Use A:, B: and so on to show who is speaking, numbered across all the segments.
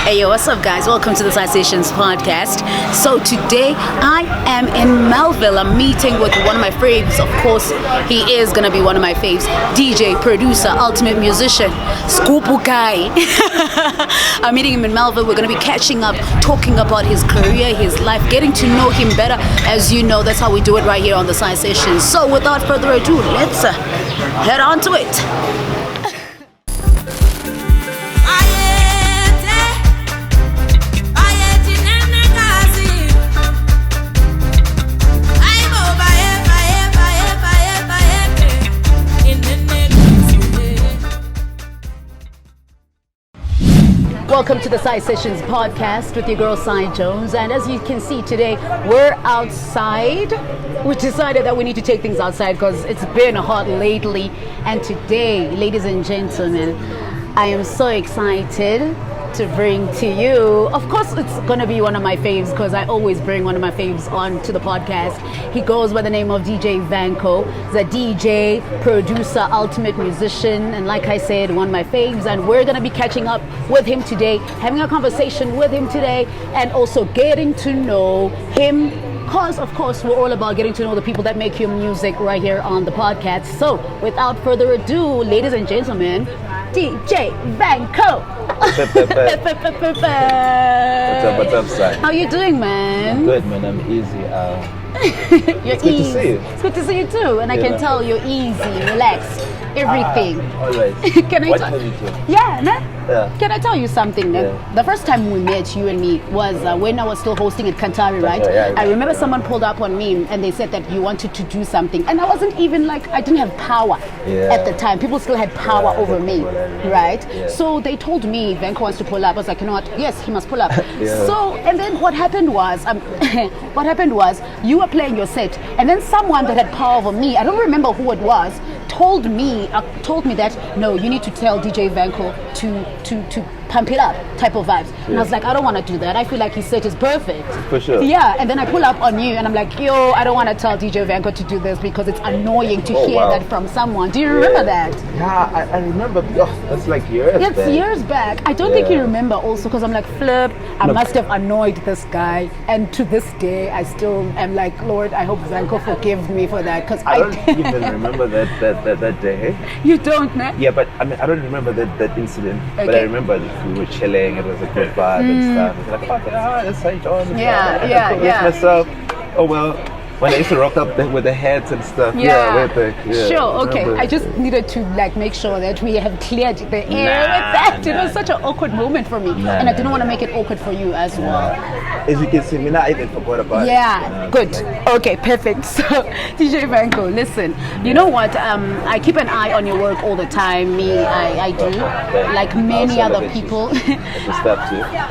A: Hey, yo, what's up, guys? Welcome to the Sensations podcast. So today I am in Melville. I'm meeting with one of my faves. Of course, he is gonna be one of my faves. DJ, producer, ultimate musician, Scoopu guy. I'm meeting him in Melville. We're gonna be catching up, talking about his career, his life, getting to know him better. As you know, that's how we do it right here on the Sensations. So without further ado, let's head on to it. Welcome to the Sensations podcast with your girl, Sai Jones. And as you can see today, we're outside. We decided that we need to take things outside because it's been hot lately. And today, ladies and gentlemen, I am so excited to bring to you. Of course, it's going to be one of my faves because I always bring one of my faves on to the podcast. He goes by the name of DJ Vanco. He's a DJ, producer, ultimate musician, and like I said, one of my faves. And we're going to be catching up with him today, having a conversation with him today, and also getting to know him. Because, of course, we're all about getting to know the people that make your music right here on the podcast. So, without further ado, ladies and gentlemen, DJ Vanco.
B: What's up, Sai?
A: How you doing, man?
B: I'm good, man. I'm easy.
A: It's
B: good to see you.
A: It's good to see you too, and I can tell you're easy, relaxed, everything.
B: Always.
A: Can I
B: what
A: tell
B: you do?
A: Yeah, nah?
B: Yeah.
A: Can I tell you something?
B: Yeah.
A: The first time we met, you and me, was when I was still hosting at Kantari, right?
B: Yeah,
A: I remember someone pulled up on me and they said that you wanted to do something, and I wasn't even like, I didn't have power at the time. People still had power over me, right?
B: Yeah.
A: So they told me Vanco wants to pull up. I was like, you know what? Yes, he must pull up. So, and then what happened was, you were playing your set, and then someone that had power over me, I don't remember who it was, told me that no, you need to tell DJ Vanco to pump it up type of vibes. And I was like, I don't want to do that. I feel like his set is perfect.
B: For sure.
A: Yeah, and then I pull up on you and I'm like, yo, I don't want to tell DJ Vanco to do this because it's annoying to hear that from someone. Do you remember that?
B: Yeah, I remember. Oh, that's like years back.
A: It's years back. I don't think you remember also because I'm like, flip, I must have annoyed this guy. And to this day, I still am like, Lord, I hope Vanco forgive me for that. Because
B: I don't even remember that day.
A: You don't, man?
B: Yeah, but I mean, I don't remember that incident. Okay. But I remember we were chilling, it was a good vibe and stuff. It's like, oh, that's St. John.
A: Yeah.
B: Myself. Oh, well, when I used to rock up with the heads and stuff.
A: Sure, okay. I just needed to like make sure that we have cleared the air with that. It was such an awkward moment for me. And I didn't want to make it awkward for you as well.
B: As you can see, me not even forgot about it.
A: Yeah, good. Okay, perfect. So, DJ Vanco, listen, you know what? I keep an eye on your work all the time. I do. Like many other people.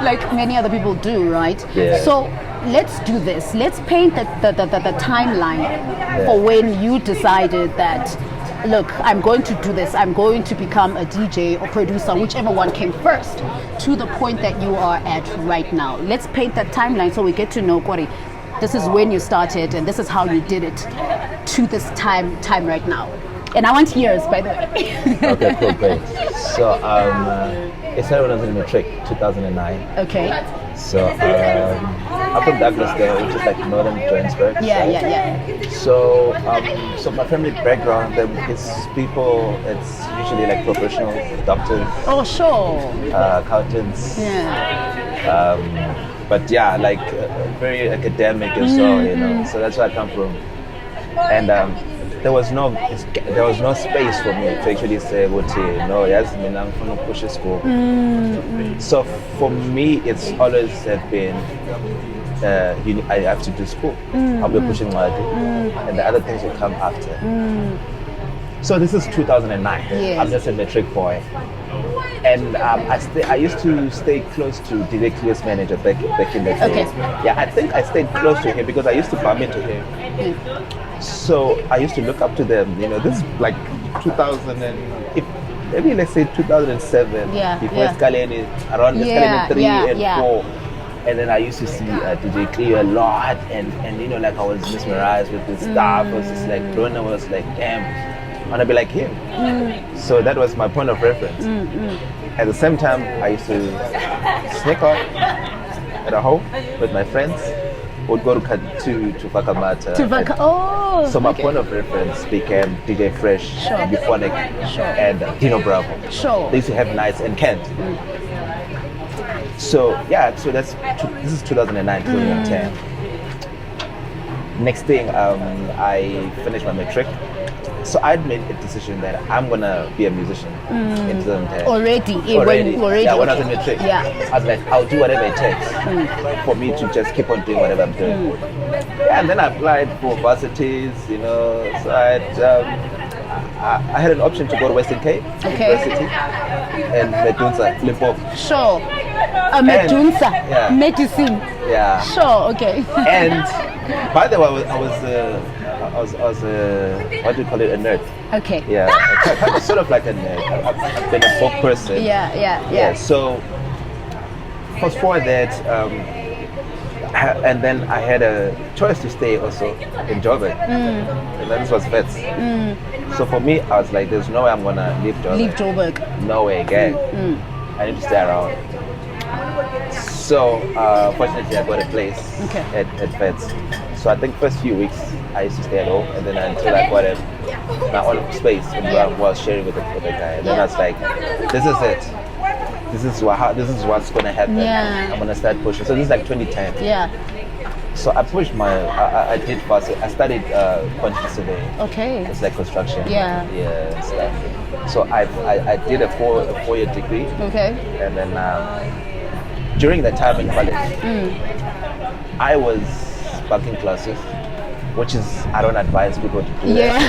A: Like many other people do, right?
B: Yeah.
A: So, let's do this. Let's paint the timeline for when you decided that, look, I'm going to do this. I'm going to become a DJ or producer, whichever one came first, to the point that you are at right now. Let's paint that timeline so we get to know, Kori, this is when you started and this is how you did it to this time right now. And I want years, by the way.
B: Okay, cool, great. So, it started when I was in matric, 2009.
A: Okay.
B: So I'm from Douglas there, which is like northern Johannesburg.
A: Yeah.
B: So so my family background, it's people, it's usually like professional doctors.
A: Oh, sure.
B: Accountants.
A: Yeah.
B: But yeah, like very academic as well, you know. So that's where I come from. And there was no space for me to actually say, no, yes, I'm going to push a school. So for me, it's always been, I have to do school. I'll be pushing what I do, and the other things will come after. So this is 2009.
A: Yes.
B: I'm just a matric boy. And I used to stay close to DJ Clear's manager back in the day.
A: Okay.
B: Yeah, I think I stayed close to him because I used to bump into him. So I used to look up to them. You know, this is like 2000 and maybe let's say 2007. Before Escalene, around Escalene 3 and 4. And then I used to see DJ Cleo a lot, and you know, like I was mesmerized with this stuff. I was just like, Brona was like, damn, I want to be like him. So that was my point of reference. At the same time, I used to sneak out at a home with my friends. Would go to Vakamata. So my point of reference became DJ Fresh, Biphonic, and Dino Bravo. They used to have nights in Kent. So yeah, so this is 2009, 2010. Next thing, I finished my matric. So I'd made a decision that I'm gonna be a musician in 2010.
A: Already.
B: Yeah, when I was in matric. I was like, I'll do whatever it takes for me to just keep on doing whatever I'm doing. Yeah, and then I applied for varsities, you know. So I had an option to go to Western Cape University and Medunsa, Limpopo.
A: Medunsa, medicine.
B: Yeah.
A: Okay.
B: And by the way, I was what do you call it, a nerd.
A: Okay.
B: Yeah, kind of sort of like a nerd. I've been a book person.
A: Yeah.
B: So fast forward that, and then I had a choice to stay also in Joburg, and then this was vets. So for me, I was like, there's no way I'm gonna leave Joburg. No way, gang. I need to stay around. So fortunately, I got a place at vets. So I think first few weeks I used to stay at home, and then until I got my own space and I was sharing with the guy. And then I was like, this is it. This is what's gonna happen. I'm gonna start pushing. So this is like 2010. So I pushed I did fast. I studied quantity surveying. It's like construction. Stuff. So I did a four-year degree. And then during that time in college, I was bunking classes, which is, I don't advise people to do that.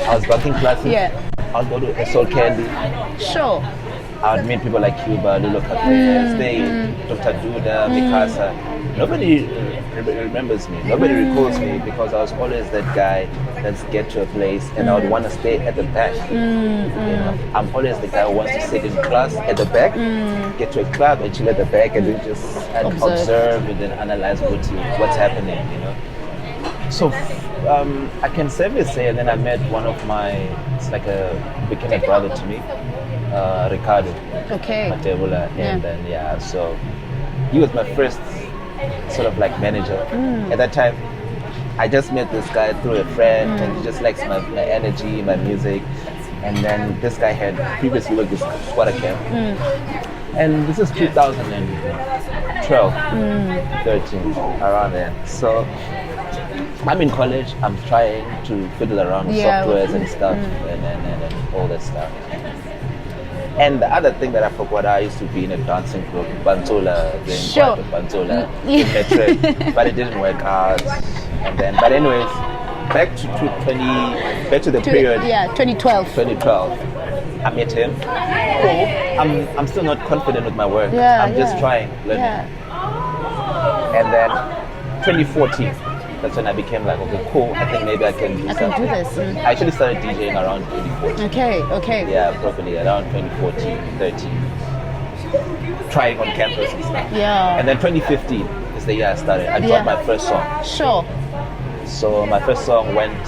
B: I was bunking classes. I'll go to Soul Candy. I would meet people like Cuba, Lulu Cafe, stay, Dr. Duda, Mikasa. Nobody remembers me. Nobody recalls me because I was always that guy that's get to a place and I would want to stay at the back. You know, I'm always the guy who wants to sit in class at the back, get to a club and chill at the back and then just observe and then analyze what's happening, you know. So I can safely say, and then I met one of it's like became a brother to me, Ricardo Matebula, and then so he was my first sort of like manager. At that time, I just met this guy through a friend, and he just likes my energy, my music. And then this guy had previously worked with Squatter Camp, and this is 2012, 13, around there. So I'm in college. I'm trying to fiddle around with softwares and stuff, and all that stuff. And the other thing that I forgot, I used to be in a dancing group, Bantola, Bantola, in Metric, but it didn't work out. And then, but anyways, back to the period.
A: 2012.
B: 2012. I met him. Cool. I'm still not confident with my work. I'm just trying, learning. And then 2014. That's when I became like, okay, cool, I think maybe I can do something.
A: I can do this.
B: I actually started DJing around 2014.
A: Okay.
B: Yeah, properly, around 2014, 13. Trying on campus and stuff. And then 2015 is the year I started. I dropped my first song. So my first song went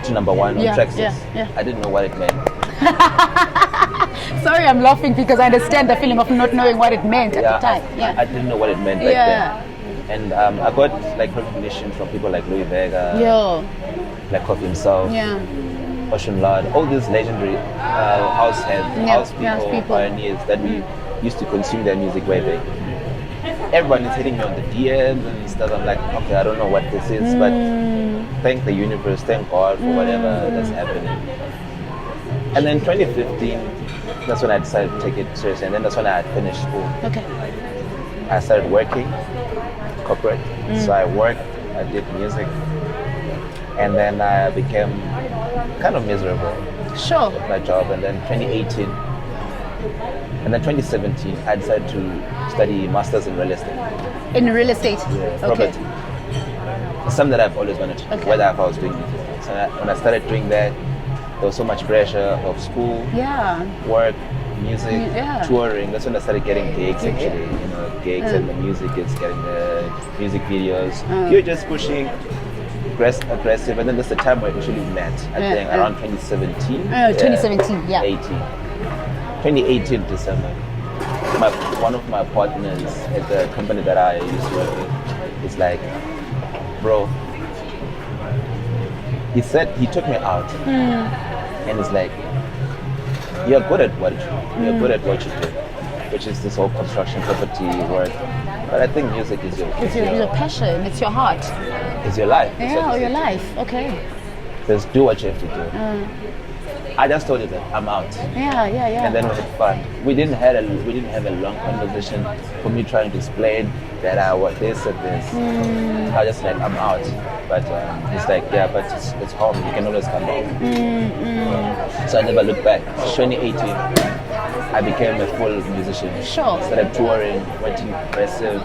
B: to number one on Traxxas. I didn't know what it meant.
A: Sorry, I'm laughing because I understand the feeling of not knowing what it meant at the time.
B: I didn't know what it meant back then. And I got like recognition from people like Louis Vega, Black Coffee himself, Ocean Lord, all these legendary house people, pioneers that we used to consume their music way back. Everyone is hitting me on the DMs and stuff. I'm like, okay, I don't know what this is, but thank the universe, thank God for whatever that's happening. And then 2015, that's when I decided to take it seriously, and then that's when I had finished school. I started working corporate. So I worked, I did music, and then I became kind of miserable with my job. And then 2018, and then 2017, I decided to study masters in real estate.
A: In real estate?
B: Property. It's something that I've always wanted to do, whether if I was doing music. So when I started doing that, there was so much pressure of school, work, music, touring. That's when I started getting gigs actually, you know, gigs and the music is getting the music videos. You're just pushing aggressive, and then there's the time where we actually met. I think around 2017.
A: 2017, yeah.
B: 2018 December. One of my partners at the company that I used to work with is like, bro. He said he took me out, and it's like, you're good at what you do, which is this whole construction, property work. But I think music is your
A: passion. It's your heart.
B: It's your life.
A: Yeah, or your life. Okay.
B: Just do what you have to do. I just told you that I'm out.
A: Yeah.
B: And then we had fun. We didn't have a long conversation for me trying to explain that I was this and this. I was just like, I'm out. But he's like, yeah, but it's home. You can always come back. So I never looked back. 2018, I became a full musician.
A: Sure.
B: Started touring, went to Festive.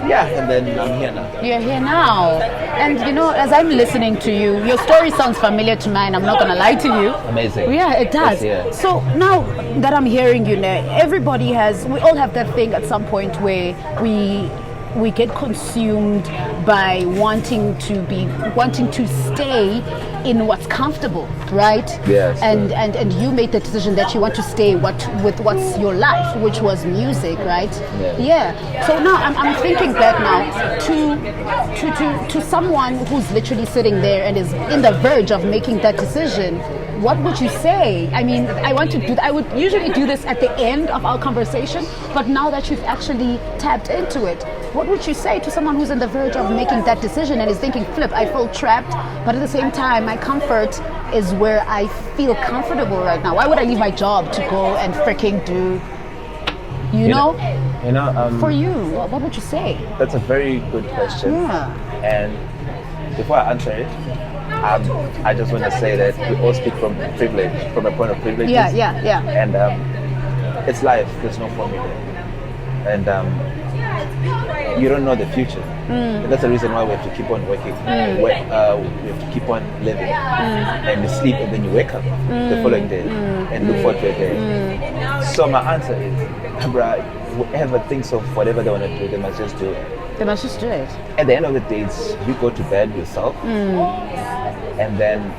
B: Yeah, and then I'm here now.
A: You're here now. And you know, as I'm listening to you, your story sounds familiar to mine. I'm not going to lie to you.
B: Amazing.
A: Yeah, it does.
B: Yes,
A: So now that I'm hearing you now, we all have that thing at some point where we get consumed by wanting to stay in what's comfortable, right?
B: Yes.
A: And you made the decision that you want to stay with what's your life, which was music, right? Yeah. So now I'm thinking back now to someone who's literally sitting there and is in the verge of making that decision. What would you say? I mean, I would usually do this at the end of our conversation, but now that you've actually tapped into it, what would you say to someone who's on the verge of making that decision and is thinking, flip, I feel trapped, but at the same time, my comfort is where I feel comfortable right now. Why would I leave my job to go and freaking do, you know? For you, what would you say?
B: That's a very good question.
A: Yeah.
B: And before I answer it, I just want to say that we all speak from privilege, from a point of privilege.
A: Yeah.
B: And it's life. There's no formula. And you don't know the future. And that's the reason why we have to keep on working. We have to keep on living. And you sleep and then you wake up the following day and look forward to a day. So my answer is, bruh, whoever thinks of whatever they want to do, they must just do it.
A: They must just do it.
B: At the end of the day, you go to bed yourself, and then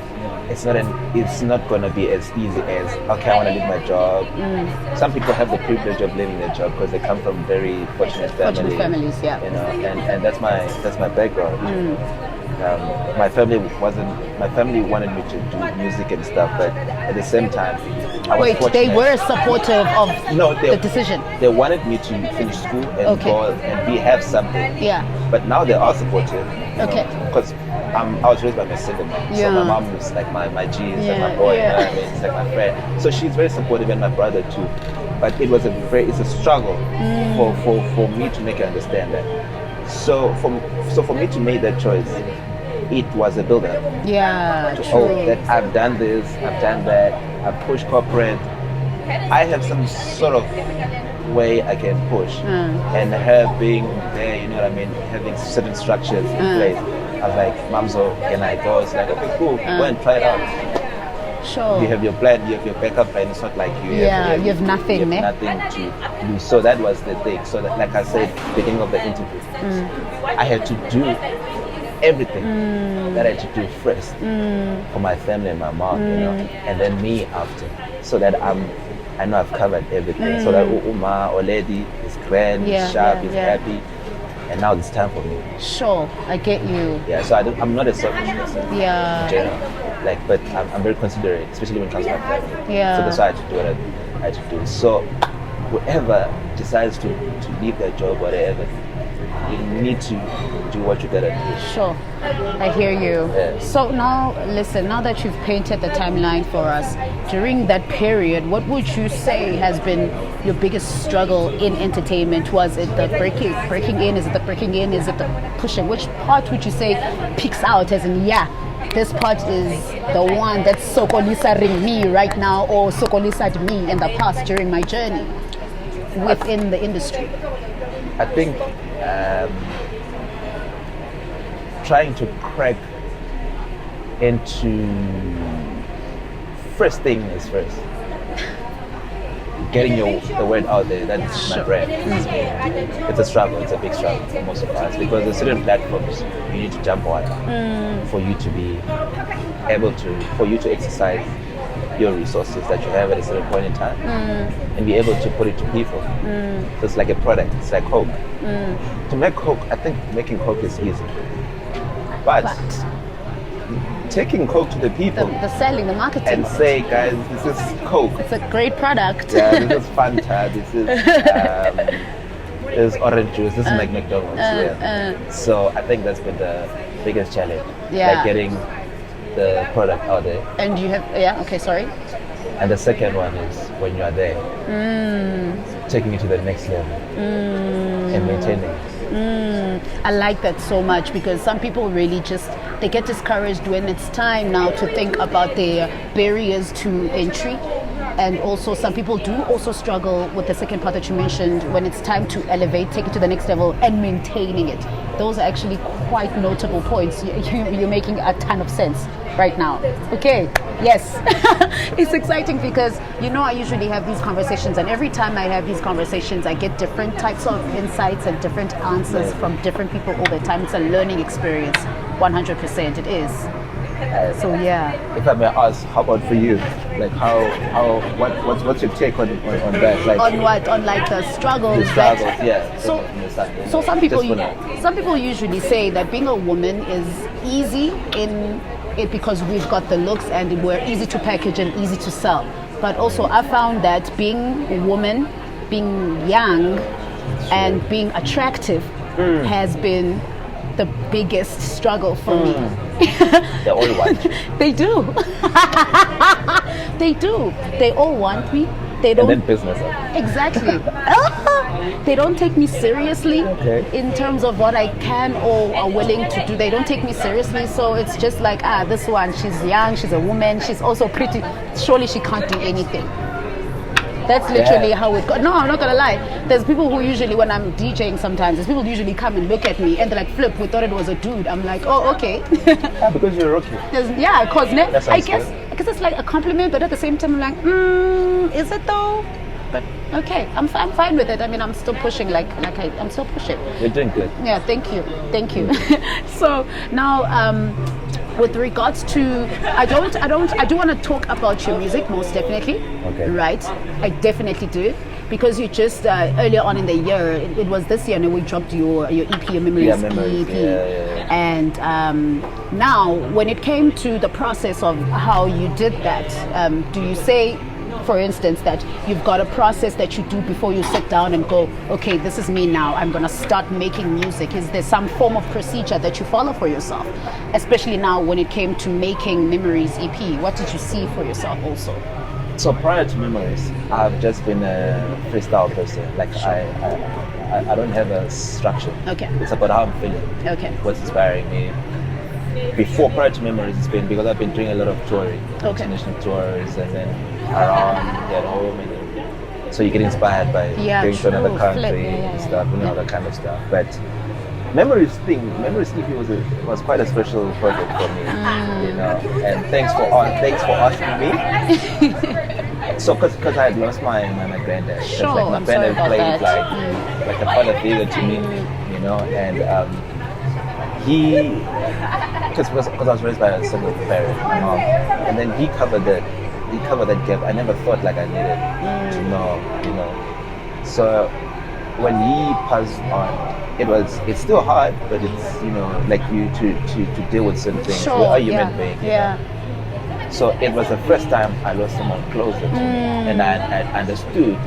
B: it's not going to be as easy as, okay, I want to leave my job. Some people have the privilege of leaving their job because they come from very fortunate
A: families, yeah.
B: You know, and that's my background. My family wanted me to do music and stuff, but at the same time, I was fortunate.
A: They were supportive of the decision.
B: They wanted me to finish school and go and have something.
A: Yeah.
B: But now they are supportive.
A: Okay.
B: Because I was raised by my single mom. So my mom is like my G, is like my boy, you know what I mean? It's like my friend. So she's very supportive, and my brother too. But it's a struggle for me to make her understand that. So for me to make that choice, it was a build-up.
A: Yeah, true.
B: That I've done this, I've done that, I've pushed corporate. I have some sort of way I can push. And her being there, you know what I mean, having certain structures in place. I was like, Mamzo, can I go? It's like, okay, cool, go and try it out.
A: Sure.
B: You have your plan, you have your backup plan. It's not like you have nothing to do. So that was the thing. So that, like I said, beginning of the interview, I had to do everything that I had to do first for my family and my mom, you know, and then me after, so that I know I've covered everything, so that Uma or lady is grand, is sharp, is happy, and now it's time for me.
A: Sure, I get you.
B: Yeah, so I'm not a selfish person.
A: Yeah.
B: In general, but I'm very considerate, especially when it comes to my family.
A: Yeah.
B: So that's why I had to do what I had to do. So whoever decides to leave their job, whatever, you need to do what you gotta do.
A: Sure, I hear you.
B: Yeah.
A: So now, listen, now that you've painted the timeline for us, during that period, what would you say has been your biggest struggle in entertainment? Was it the breaking in? Is it the breaking in? Is it the pushing? Which part would you say peaks out as in, this part is the one that's sokolisering me right now, or sokolisad me in the past during my journey within the industry?
B: I think trying to crack into, first thing is first, getting the word out there. That's my brand. It's a struggle. It's a big struggle for most of us because there's certain platforms you need to jump on for you to be able to exercise your resources that you have at a certain point in time and be able to put it to people. So it's like a product. It's like Coke. To make Coke, I think making Coke is easy. But taking Coke to the people,
A: the selling, the marketing,
B: and say, guys, this is Coke.
A: It's a great product.
B: Yeah, this is Fanta. This is orange juice. This is like McDonald's. So I think that's been the biggest challenge. Like getting the product out there.
A: And you have
B: And the second one is when you are there, taking it to the next level and maintaining it.
A: I like that so much because some people really they get discouraged when it's time now to think about their barriers to entry. And also some people do also struggle with the second part that you mentioned when it's time to elevate, take it to the next level and maintaining it. Those are actually quite notable points. You're making a ton of sense right now. Okay, yes. It's exciting because, I usually have these conversations and every time I have these conversations, I get different types of insights and different answers from different people all the time. It's a learning experience, 100% it is. So yeah.
B: If I may ask, how about for you? Like what's your take on that? Like
A: on what? On like the struggles.
B: Yeah.
A: So some people usually say that being a woman is easy in it because we've got the looks and we're easy to package and easy to sell. But also I found that being a woman, being young and being attractive has been the biggest struggle for me.
B: They all want you.
A: They do. They do. They all want me. They don't.
B: And then business.
A: Exactly. They don't take me seriously in terms of what I can or are willing to do. They don't take me seriously. So it's just like, this one, she's young, she's a woman, she's also pretty. Surely she can't do anything. That's literally how it goes. No, I'm not gonna lie. There's people who usually, when I'm DJing sometimes, there's people who usually come and look at me and they're like, Flip, we thought it was a dude. I'm like, oh, okay.
B: Because you're a rookie.
A: Because I guess it's like a compliment, but at the same time, I'm like, is it though? But okay, I'm fine with it. I mean, I'm still pushing, I'm still pushing.
B: You're doing good.
A: Yeah, thank you. So now, with regards to, I do want to talk about your music most definitely.
B: Okay.
A: Right, I definitely do, because you just earlier on in the year, it was this year, and we dropped your EP, your Memories EP.
B: Yeah.
A: And now, when it came to the process of how you did that, do you say, for instance, that you've got a process that you do before you sit down and go, okay, this is me now, I'm going to start making music? Is there some form of procedure that you follow for yourself? Especially now when it came to making Memories EP, what did you see for yourself also?
B: So prior to Memories, I've just been a freestyle person. Like I don't have a structure.
A: Okay.
B: It's about how I'm feeling.
A: Okay.
B: What's inspiring me. Prior to Memories, it's been because I've been doing a lot of touring, international tours, and then around at home, and so you get inspired by going to another country and stuff, all that kind of stuff. But Memories EP was quite a special project for me, and thanks for asking me. So because I had lost my granddad, my granddad played like a father figure to me, and because I was raised by a single parent, my mom, and then he covered that gap. I never thought like I needed to know, So when he passed on, it's still hard, but it's like you to deal with certain things.
A: Sure,
B: We're a human being.
A: Yeah.
B: So it was the first time I lost someone closer to me, and I understood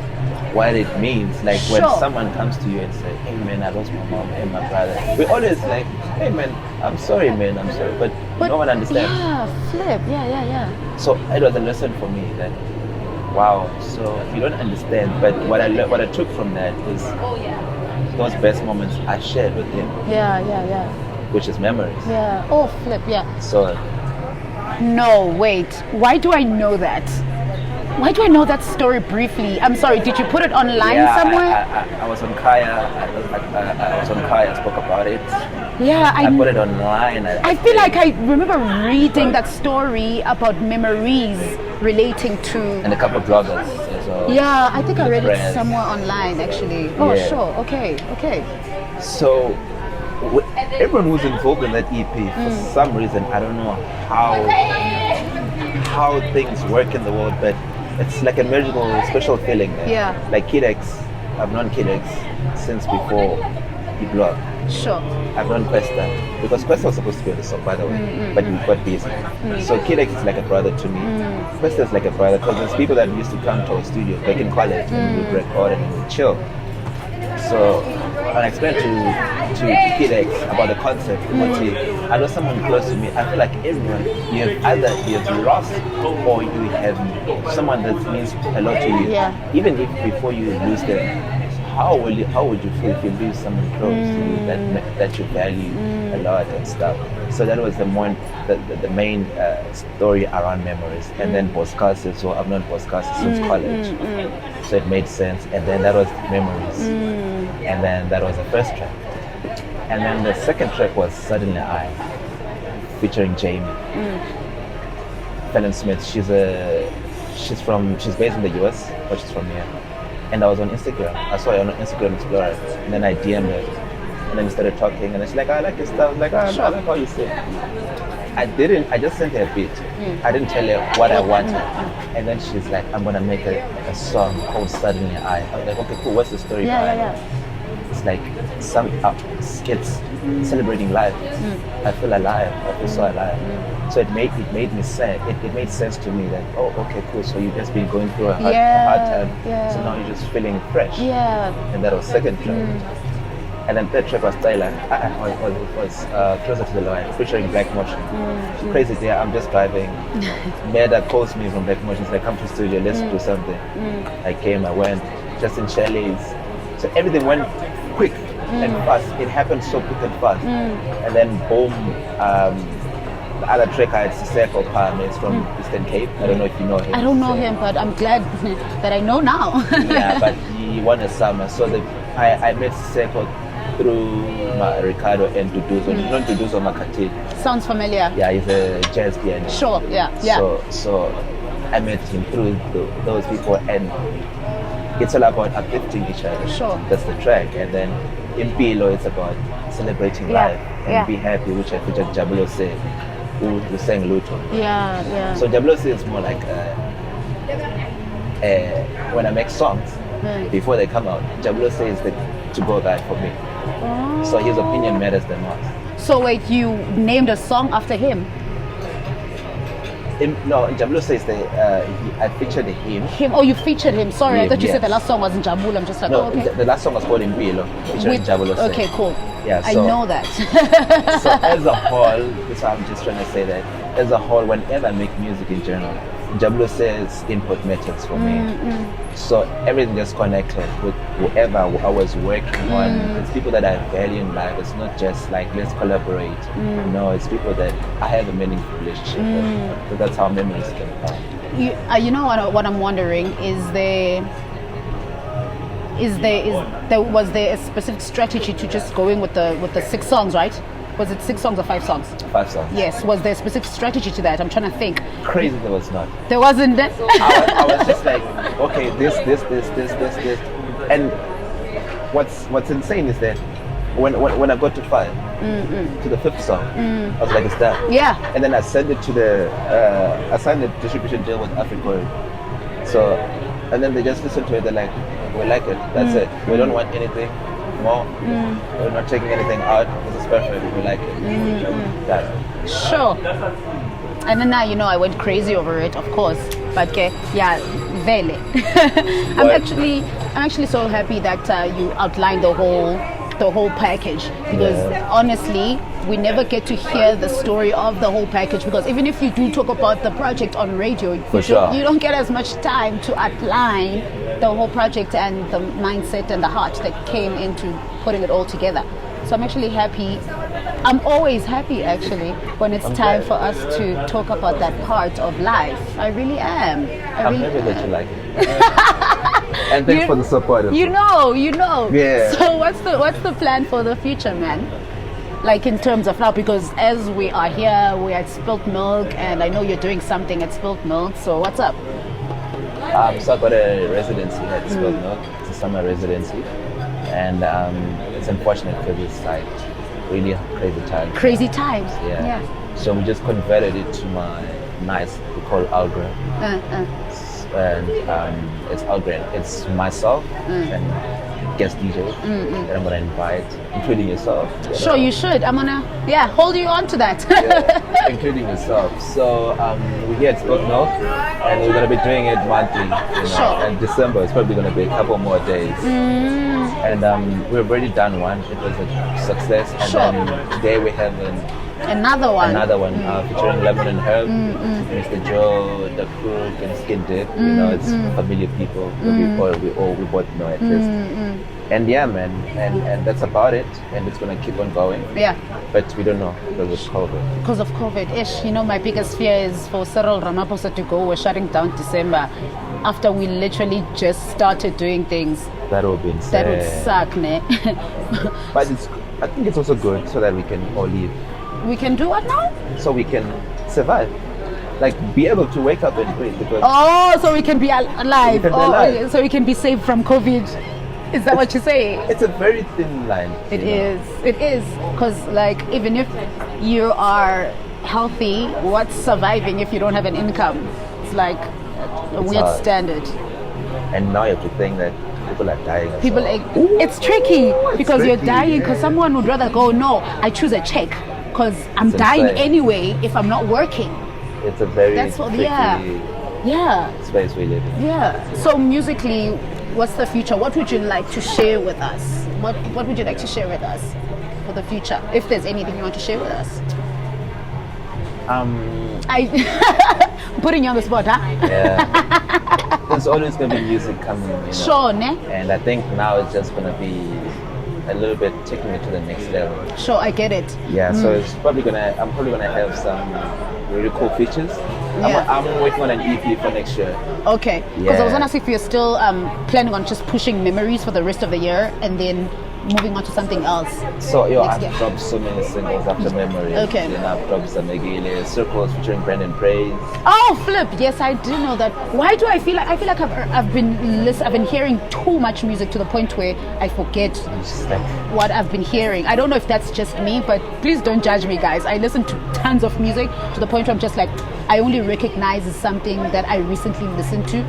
B: what it means. Like when someone comes to you and says, "Hey man, I lost my mom and my brother," we always like, "Hey man, I'm sorry, man, I'm sorry," but no one understands.
A: Yeah, Flip. Yeah.
B: So it was a lesson for me that, wow. So you don't understand, but what I took from that is those best moments I shared with him.
A: Yeah.
B: Which is Memories.
A: Yeah. Oh, Flip. Yeah.
B: So.
A: No, wait. Why do I know that? Why do I know that story briefly? I'm sorry, did you put it online somewhere?
B: I was on Kaya. I was on Kaya. I spoke about it.
A: Yeah,
B: I put it online.
A: I feel like I remember reading that story about Memories relating to...
B: And a couple of bloggers as also.
A: Yeah, I think I read
B: friends.
A: it somewhere online actually. Oh,
B: Yeah.
A: sure. Okay.
B: So everyone who's involved in that EP, for some reason, I don't know how things work in the world, but it's like a magical, special feeling there.
A: Yeah.
B: Like Kid X, I've known Kid X since before he blew up.
A: Sure.
B: I've known Questa, because Questa was supposed to be on the song, by the way, but he got busy. So Kid X is like a brother to me. Questa is like a brother, because there's people that used to come to our studio back in college and we'd record and we'd chill. So when I explained to Kid X about the concept, I know someone close to me. I feel like everyone, you have lost or you have someone that means a lot to you.
A: Yeah.
B: Even if before you lose them, how would you feel if you lose someone close to you that you value a lot and stuff? So that was the main story around memories. And then Boscasi, so I've known Boscasi since college. So it made sense. And then that was memories. And then that was the first track. And then the second track was Suddenly I, featuring Jamie. Fallon Smith. She's based in the US, but she's from here. And I was on Instagram. I saw her on Instagram Explorer. And then I DM'd her. And then we started talking. And she's like, I like your stuff. I was like, I like how you sing. I just sent her a beat. I didn't tell her what I wanted. And then she's like, I'm gonna make a song called Suddenly I was like, okay, cool, what's the story behind it? It's like it's celebrating life. I feel alive. I feel so alive. So it made me sad. It made sense to me that, oh, okay, cool. So you've just been going through a hard time.
A: Yeah.
B: So now you're just feeling fresh.
A: Yeah.
B: And that was second track. And then third track was Thailand. It was Closer to the Line, featuring Black Motion. Crazy day, I'm just driving. Meda calls me from Black Motion. She's like, come to the studio, let's do something. I came, I went, just in chalets. So everything went quick and fast. It happened so quick and fast. And then boom, the other track I had Siseko Palme, is from Eastern Cape. I don't know if you know him.
A: I don't know him, but I'm glad that I know now.
B: Yeah, but he won a summer. So I met Siseko through Ricardo and Duduzo, not Duduzo, Makati.
A: Sounds familiar.
B: Yeah, he's a jazz pianist.
A: Sure, yeah.
B: So I met him through those people, and it's all about uplifting each other.
A: Sure.
B: That's the track. And then Impilo, it's about celebrating life and be happy, which I featured Jabulo Say, who sang Luto.
A: Yeah.
B: So Jabulo Say is more like when I make songs, before they come out, Jabulo Say is the to-go guy for me.
A: Oh.
B: So his opinion matters the most.
A: So wait, you named a song after him?
B: No, Jabulo says I featured him.
A: Oh, you featured him. Sorry, I thought you said the
B: yes.
A: last song wasn't Jabul. I'm just like,
B: No,
A: oh, okay.
B: the last song was called Impilo, featuring Jabulo.
A: Okay, cool.
B: Yeah,
A: I
B: so-
A: know that.
B: So as a whole, that's why I'm just trying to say that, as a whole, whenever I make music in general, Jabulo says input matters for me. So everything just connected with whoever I was working on. It's people that I value in life. It's not just like, let's collaborate. No, it's people that I have a meaningful relationship with. So that's how memories can come.
A: You know what I'm wondering was there a specific strategy to just going with the 6 songs, right? Was it 6 songs or 5 songs?
B: 5 songs.
A: Yes. Was there a specific strategy to that? I'm trying to think.
B: Crazy there was not.
A: There wasn't. That?
B: I was just like, okay, this. And what's insane is that when I got to 5, to the 5th song, I was like, it's done.
A: Yeah.
B: And then I sent it to I signed the distribution deal with Africa. So, and then they just listened to it. They're like, we like it. That's it. We don't want anything more. We're not taking anything out. This is perfect. We like it. That.
A: Sure. And then now I went crazy over it, of course. But yeah, vele. I'm actually so happy that you outlined the whole package, because honestly, we never get to hear the story of the whole package, because even if you do talk about the project on radio, you don't get as much time to outline the whole project and the mindset and the heart that came into putting it all together. So I'm actually happy. I'm always happy actually when it's time for us to talk about that part of life. I really am.
B: I'm happy that you like it. And thanks for the support.
A: You know.
B: Yeah.
A: So what's the plan for the future, man? Like in terms of now, because as we are here, we're at Spilt Milk, and I know you're doing something at Spilt Milk. So what's up?
B: So I got a residency at Spilled Milk. It's a summer residency, and it's unfortunate because it's like really crazy times.
A: Crazy times.
B: Yeah. So we just converted it to my nice, we call it Algra. And it's Algra. It's myself and guest DJs that I'm gonna invite, including yourself.
A: Sure, you should. I'm gonna hold you on to that.
B: Including yourself. So we're here at Spilled Milk, and we're gonna be doing it monthly.
A: Sure.
B: And December is probably gonna be a couple more days. And we've already done one. It was a success. And then today we're having
A: another one
B: featuring Lemon and Herb, Mr. Joe, The Cook, and Skin Dip. It's familiar people. We both know at least. And yeah, man, and that's about it. And it's gonna keep on going.
A: Yeah.
B: But we don't know because of COVID.
A: Because of COVID, ish. My biggest fear is for Cyril Ramaphosa to go. We're shutting down December after we literally just started doing things.
B: That would be insane.
A: That would suck, ne?
B: But I think it's also good so that we can all live.
A: We can do what now?
B: So we can survive. Like, be able to wake up and breathe. Because
A: so we can be alive.
B: Alive.
A: So we can be saved from COVID. Is that what you're saying?
B: It's a very thin line.
A: It is. Because, like, even if you are healthy, what's surviving if you don't have an income? It's like a weird
B: hard.
A: standard.
B: And now you have to think that people are dying.
A: It's tricky because you're dying because someone would rather go, no, I choose a check because I'm dying anyway if I'm not working.
B: It's a very tricky space we live in.
A: Yeah. So musically, what's the future? What would you like to share with us? What would you like to share with us for the future? If there's anything you want to share with us. I'm putting you on the spot, huh?
B: Yeah. There's always going to be music coming.
A: Sure, ne?
B: And I think now it's just going to be a little bit taking it to the next level.
A: Sure, I get it.
B: Yeah, so I'm probably gonna have some really cool features. I'm working on an EP for next year.
A: Okay. Because I was gonna ask if you're still planning on just pushing memories for the rest of the year and then moving on to something else.
B: So I've dropped so many singles after Memories.
A: Okay.
B: And I've dropped Zamekile, Circles featuring Brandon Praise.
A: Oh, flip! Yes, I do know that. Why do I feel like I've been hearing too much music to the point where I forget what I've been hearing. I don't know if that's just me, but please don't judge me, guys. I listen to tons of music to the point where I'm just like, I only recognize something that I recently listened to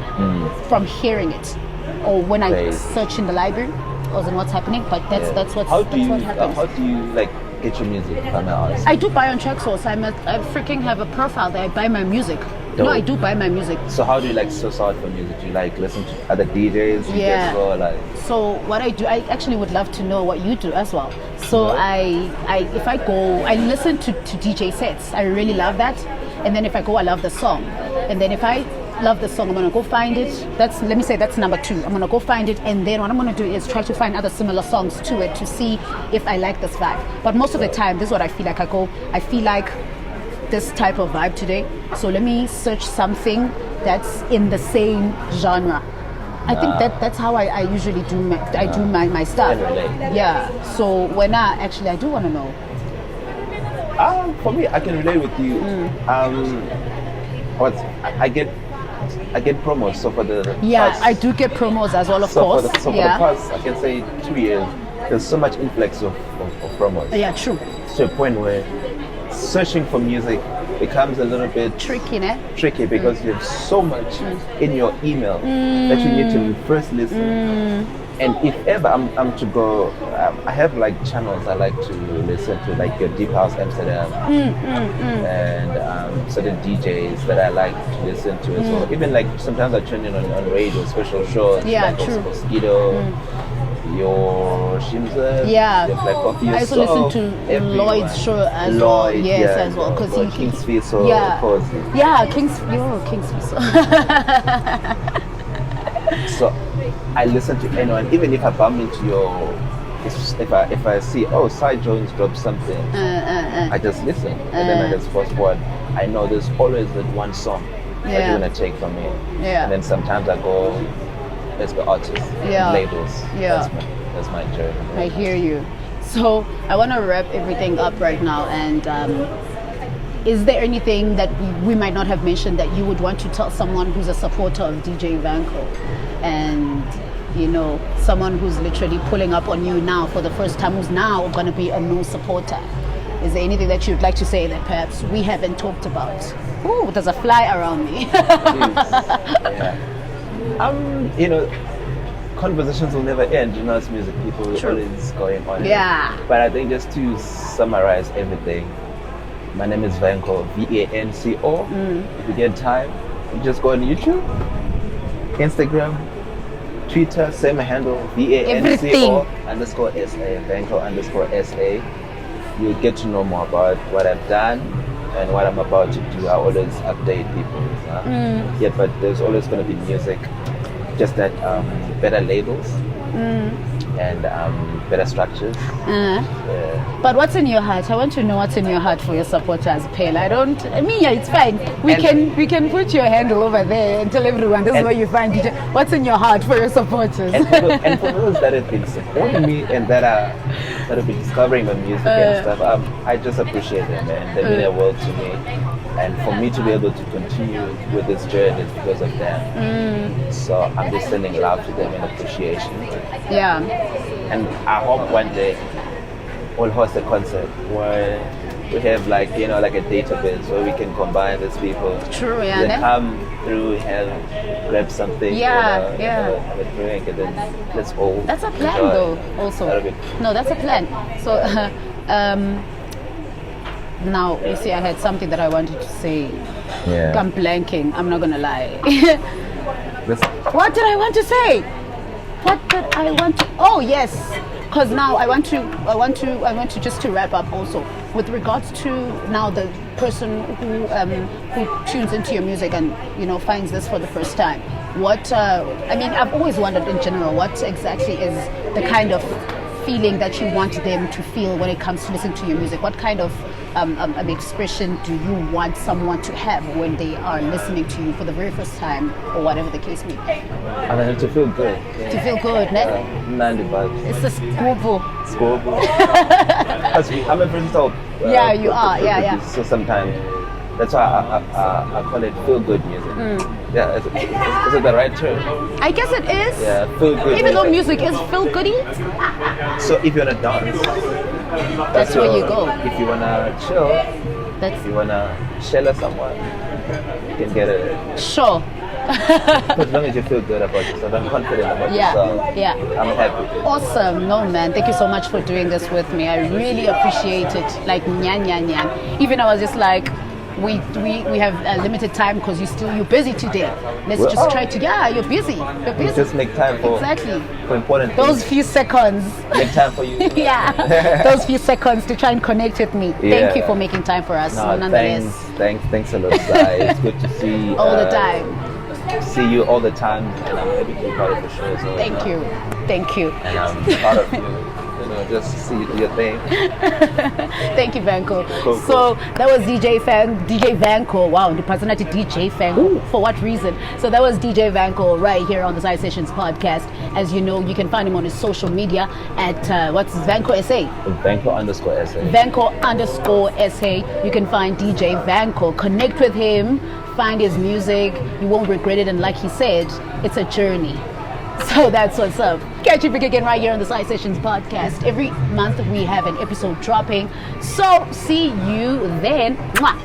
A: from hearing it, or when I search in the library. And what's happening, but that's what happens.
B: How do you like get your music?
A: I do buy on TrackSource. I freaking have a profile there. I buy my music.
B: Dope.
A: No, I do buy my music.
B: So how do you source out for music? Do you listen to other DJs?
A: So what I do, I actually would love to know what you do as well. So I listen to DJ sets. I really love that. And then if I go, I love the song. And then if I love the song, I'm gonna go find it. That's number 2. I'm gonna go find it, and then what I'm gonna do is try to find other similar songs to it to see if I like this vibe. But most of the time, this is what I feel like. I feel like this type of vibe today, so let me search something that's in the same genre. I think that's how I usually do my stuff. Yeah. So when I do want to know.
B: For me, I can relate with you. I get promos. So for the past,
A: I do get promos as well, of course.
B: For the past, I can say 2 years, there's so much influx of promos.
A: Yeah, true.
B: To a point where searching for music becomes a little bit
A: tricky, ne?
B: Tricky because you have so much in your email that you need to first listen. And if ever I'm to go, I have channels I like to listen to, like your Deep House Amsterdam, and certain DJs that I like to listen to as well. Even sometimes I tune in on radio, special shows,
A: true.
B: Mosquito, your Shimza, your Black Coffee.
A: I also listen to Lloyd's show as well. Yes, as well, because
B: King's Fiso, of course.
A: Yeah, King's Fiso.
B: So I listen to anyone, even if I bump into if I see Side Jones dropped something, I just listen and then I just fast forward. I know there's always that one song that you want to take from me, and then sometimes I go, let's go artists, labels. That's my journey.
A: I hear you. So I want to wrap everything up right now, and is there anything that we might not have mentioned that you would want to tell someone who's a supporter of DJ Vanco, and someone who's literally pulling up on you now for the first time, who's now going to be a new supporter? Is there anything that you'd like to say that perhaps we haven't talked about? Ooh, there's a fly around me.
B: Conversations will never end. It's music. People always going on.
A: Yeah.
B: But I think just to summarize everything, my name is Vanco, Vanco. If you get time, you just go on YouTube, Instagram, Twitter, same handle, Vanco_SA, Vanco_SA. You'll get to know more about what I've done and what I'm about to do. I always update people. But there's always going to be music, just that better labels and better structures.
A: But what's in your heart? I want to know what's in your heart for your supporters, Pale. It's fine. We can put your handle over there and tell everyone this is where you find it. What's in your heart for your supporters?
B: And for those that have been supporting me and that have been discovering my music and stuff, I just appreciate them, man. They mean the world to me. And for me to be able to continue with this journey is because of them. So I'm just sending love to them and appreciation.
A: Yeah.
B: And I hope one day we'll host a concert where we have like a database where we can combine these people.
A: True, yeah.
B: Then come through and grab something.
A: Yeah.
B: Have a drink and then let's all.
A: That's a plan though, also. No, that's a plan. So, now, you see, I had something that I wanted to say.
B: Yeah.
A: I'm blanking. I'm not gonna lie. What did I want to say? Oh yes, because now I want to just to wrap up also with regards to now the person who tunes into your music and finds this for the first time. I've always wondered in general what exactly is the kind of feeling that you want them to feel when it comes to listening to your music. What kind of expression do you want someone to have when they are listening to you for the very first time, or whatever the case may be?
B: I mean, to feel good.
A: To feel good, ne? It's a scoreboard.
B: I'm a versatile.
A: Yeah, you are. Yeah.
B: So sometimes that's why I call it feel good music. Yeah, is it the right term?
A: I guess it is.
B: Yeah, feel good.
A: Even though music is feel goody.
B: So if you wanna dance,
A: that's where you go.
B: If you wanna chill, if you wanna share with someone, you can get it.
A: Sure.
B: As long as you feel good about yourself, I'm confident about yourself.
A: Yeah.
B: I'm happy.
A: Awesome. No, man. Thank you so much for doing this with me. I really appreciate it. Like, nyan, nyan, nyan. Even I was just like, we have a limited time because you're busy today. Let's try to. Yeah, you're busy.
B: Just make time for important things.
A: Those few seconds.
B: Make time for you.
A: Yeah, those few seconds to try and connect with me. Yeah. Thank you for making time for us.
B: No, nonetheless. Thanks a lot, Sai. It's good to see
A: all the time.
B: See you all the time, and I'm happy to be part of the show. So,
A: Thank you.
B: And I'm proud of you. Just see you do your thing.
A: Thank you, Vanco.
B: Cool.
A: So that was DJ Vanco. Wow, the personality DJ Vanco. For what reason? So that was DJ Vanco right here on the Side Sessions podcast. As you know, you can find him on his social media at what's Vanco SA?
B: Vanco_SA.
A: Vanco_SA. You can find DJ Vanco. Connect with him. Find his music. You won't regret it. And like he said, it's a journey. So that's what's up. Catch you again right here on the Side Sessions podcast. Every month we have an episode dropping. So see you then. Mwah.